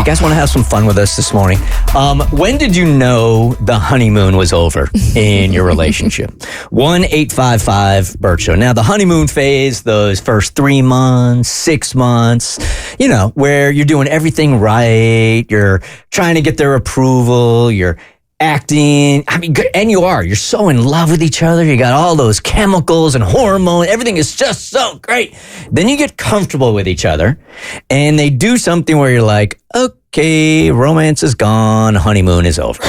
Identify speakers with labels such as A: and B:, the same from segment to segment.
A: guys want to have some fun with us this morning? When did you know the honeymoon was over in your relationship? 1-855-BERT Show. Now, the honeymoon phase, those first 3 months, 6 months, where you're doing everything right, you're trying to get their approval, you're acting, you're so in love with each other. You got all those chemicals and hormones. Everything is just so great. Then you get comfortable with each other and they do something where you're like, okay, romance is gone. Honeymoon is over.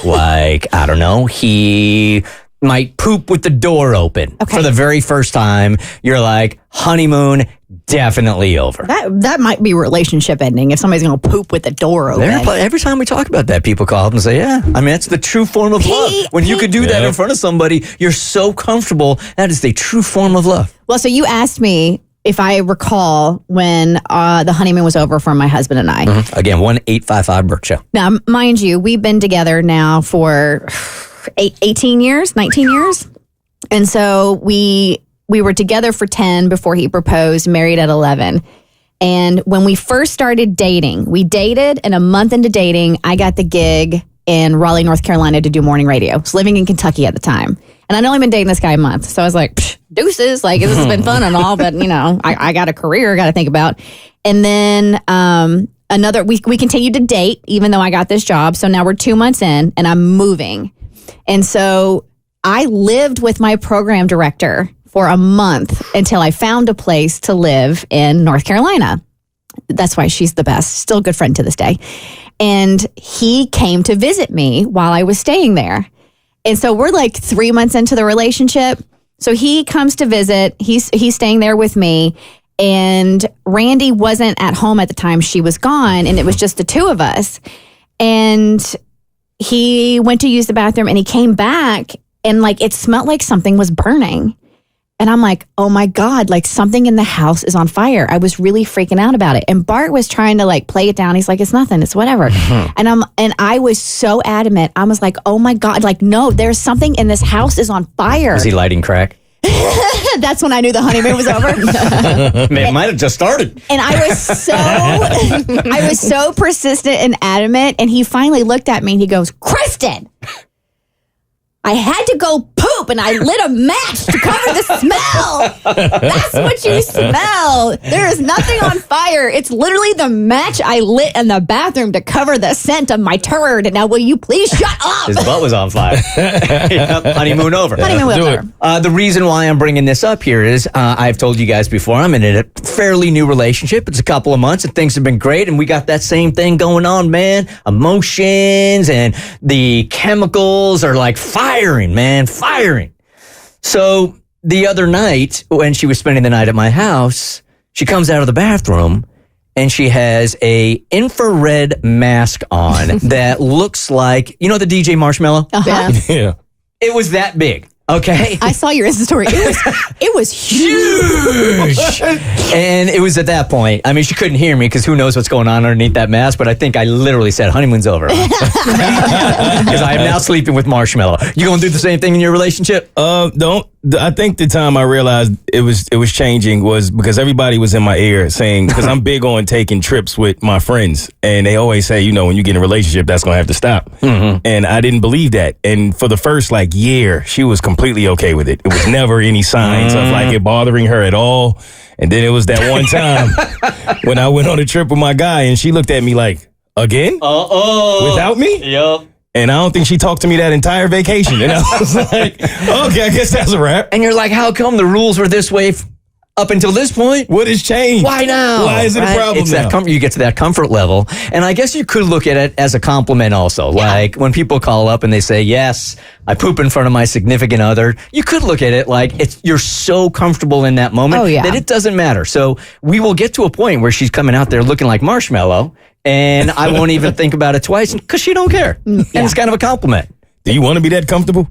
A: Like, I don't know. He might poop with the door open for the very first time. You're like, honeymoon definitely over.
B: That might be relationship ending if somebody's going to poop with the door open.
A: Every time we talk about that, people call up and say, yeah, that's the true form of love. When you could do that in front of somebody, you're so comfortable. That is the true form of love.
B: Well, so you asked me if I recall when the honeymoon was over for my husband and I.
A: Mm-hmm. Again, 1-855-BERT Show.
B: Now, mind you, we've been together now for 18 years, 19 years. And so we were together for 10 before he proposed, married at 11. And when we first started dating, we dated, and a month into dating, I got the gig in Raleigh, North Carolina to do morning radio. I was living in Kentucky at the time. And I'd only been dating this guy a month. So I was like, deuces, like this has been fun and all, but I got a career I got to think about. And then we continued to date, even though I got this job. So now we're 2 months in and I'm moving. And so I lived with my program director for a month until I found a place to live in North Carolina. That's why she's the best. Still a good friend to this day. And he came to visit me while I was staying there. And so we're like 3 months into the relationship. So he comes to visit. He's staying there with me. And Randy wasn't at home at the time. She was gone. And it was just the two of us. And he went to use the bathroom and he came back and like it smelled like something was burning. And I'm like, oh my God, like something in the house is on fire. I was really freaking out about it. And Bart was trying to like play it down. He's like, it's nothing, it's whatever. And I was so adamant. I was like, oh my God, like, no, there's something in this house is on fire.
A: Was he lighting crack?
B: That's when I knew the honeymoon was over.
A: It might have just started.
B: And I was so persistent and adamant. And he finally looked at me and he goes, Kristen, I had to go poop and I lit a match to cover the smell. That's what you smell. There is nothing on fire. It's literally the match I lit in the bathroom to cover the scent of my turd. Now, will you please shut up?
A: His butt was on fire. Honeymoon over.
B: Honeymoon over.
A: The reason why I'm bringing this up here is I've told you guys before, I'm in a fairly new relationship. It's a couple of months and things have been great. And we got that same thing going on, man. Emotions and the chemicals are like firing, man, firing. So the other night when she was spending the night at my house, she comes out of the bathroom and she has a infrared mask on that looks like, the DJ Marshmallow?
B: Yeah.
A: It was that big. Okay.
B: I saw your Insta story. It was huge.
A: And it was at that point. I mean, she couldn't hear me because who knows what's going on underneath that mask. But I think I literally said, honeymoon's over. Because I am now sleeping with Marshmallow. You going to do the same thing in your relationship?
C: Don't. I think the time I realized it was changing was because everybody was in my ear saying, because I'm big on taking trips with my friends. And they always say, when you get in a relationship, that's going to have to stop. Mm-hmm. And I didn't believe that. And for the first year, she was completely okay with it. It was never any signs of it bothering her at all. And then it was that one time when I went on a trip with my guy and she looked at me like, again? Without me?
A: Yep.
C: And I don't think she talked to me that entire vacation. And I was like, okay, I guess that's a wrap.
A: And you're like, how come the rules were this way up until this point?
C: What has changed?
A: Why now?
C: Why is it a problem now?
A: You get to that comfort level. And I guess you could look at it as a compliment also. Yeah. Like when people call up and they say, yes, I poop in front of my significant other. You could look at it like you're so comfortable in that moment that it doesn't matter. So we will get to a point where she's coming out there looking like Marshmallow. And I won't even think about it twice because she don't care. And it's kind of a compliment.
C: Do you want to be that comfortable?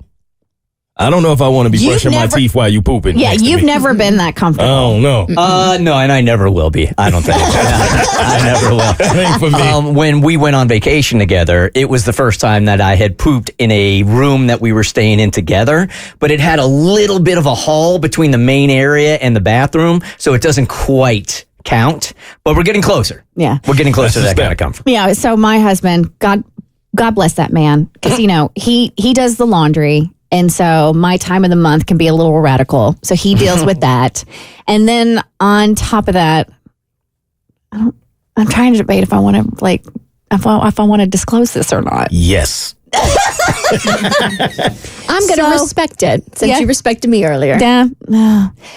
C: I don't know if I want to be brushing my teeth while you pooping.
B: Yeah, you've never been that comfortable.
C: Oh, no.
A: No, and I never will be. I don't think. I never will.
C: That ain't for me.
A: When we went on vacation together, it was the first time that I had pooped in a room that we were staying in together, but it had a little bit of a hall between the main area and the bathroom, so it doesn't quite count, but we're getting closer.
B: Yeah.
A: We're getting closer to that kind of comfort.
B: Yeah. So my husband, God bless that man, because he does the laundry, and so my time of the month can be a little radical. So he deals with that, and then on top of that, I'm trying to debate if I want to if I want to disclose this or not.
C: Yes.
D: I'm going to respect it since you respected me earlier.
B: Yeah.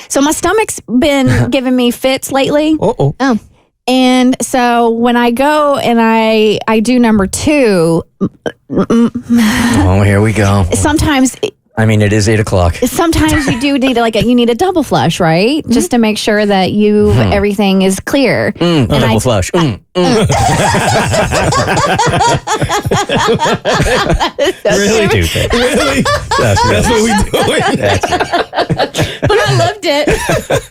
B: So my stomach's been giving me fits lately.
D: Oh.
B: And so when I go and I do number 2,
A: Oh, here we go.
B: sometimes
A: I mean, it is 8:00.
B: sometimes you do need you need a double flush, right? Just to make sure that everything is clear.
A: Double flush.
C: Really do that. Really? That's what we doing.
B: But I loved it.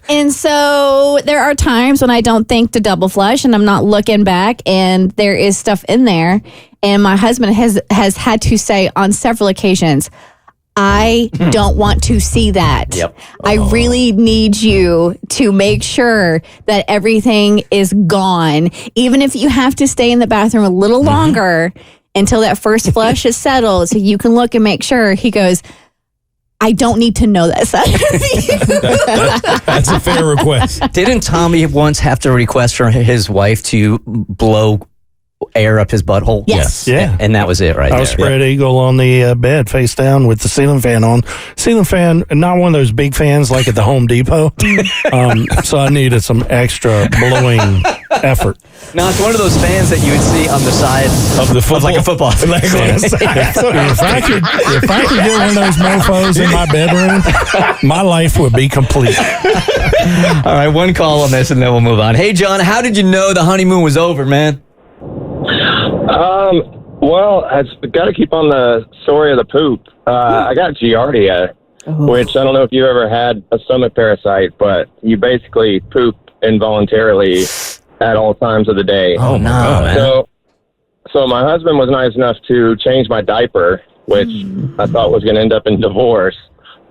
B: And so there are times when I don't think to double flush and I'm not looking back and there is stuff in there. And my husband has had to say on several occasions, I don't want to see that.
A: Yep.
B: I really need you to make sure that everything is gone. Even if you have to stay in the bathroom a little longer until that first flush is settled so you can look and make sure. He goes, I don't need to know that side of you.
C: That's a fair request.
A: Didn't Tommy once have to request from his wife to blow air up his butthole?
B: Yes.
E: Yeah.
A: And that was it right
E: I
A: there.
E: was spread eagle on the bed face down with the ceiling fan on. Ceiling fan, not one of those big fans like at the Home Depot. So I needed some extra blowing effort.
A: No, it's one of those fans that you would see on the side
C: Of the football.
A: like a football.
C: Like on the side.
E: If I could get one of those mofos in my bedroom, my life would be complete.
A: All right, one call on this and then we'll move on. Hey, John, how did you know the honeymoon was over, man?
F: Well, I've got to keep on the story of the poop. I got Giardia, which I don't know if you've ever had a stomach parasite, but you basically poop involuntarily at all times of the day.
A: Oh, no, man.
F: So my husband was nice enough to change my diaper, which I thought was going to end up in divorce.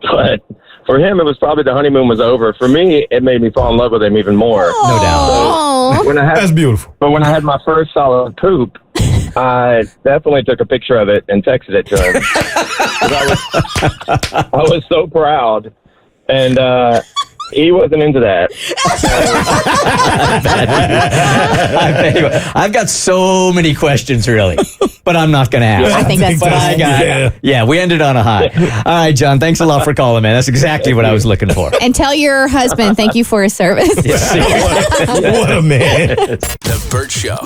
F: But for him, it was probably the honeymoon was over. For me, it made me fall in love with him even more.
A: No doubt.
F: So
C: That's beautiful.
F: But when I had my first solid poop, I definitely took a picture of it and texted it to him. 'Cause I was so proud. And he wasn't into that.
A: I've got so many questions, really, but I'm not going to ask.
B: I think that's
A: But I got, yeah, we ended on a high. All right, John, thanks a lot for calling, man. That's exactly what I was looking for.
B: And tell your husband thank you for his service.
C: What a man.
G: The Bert Show.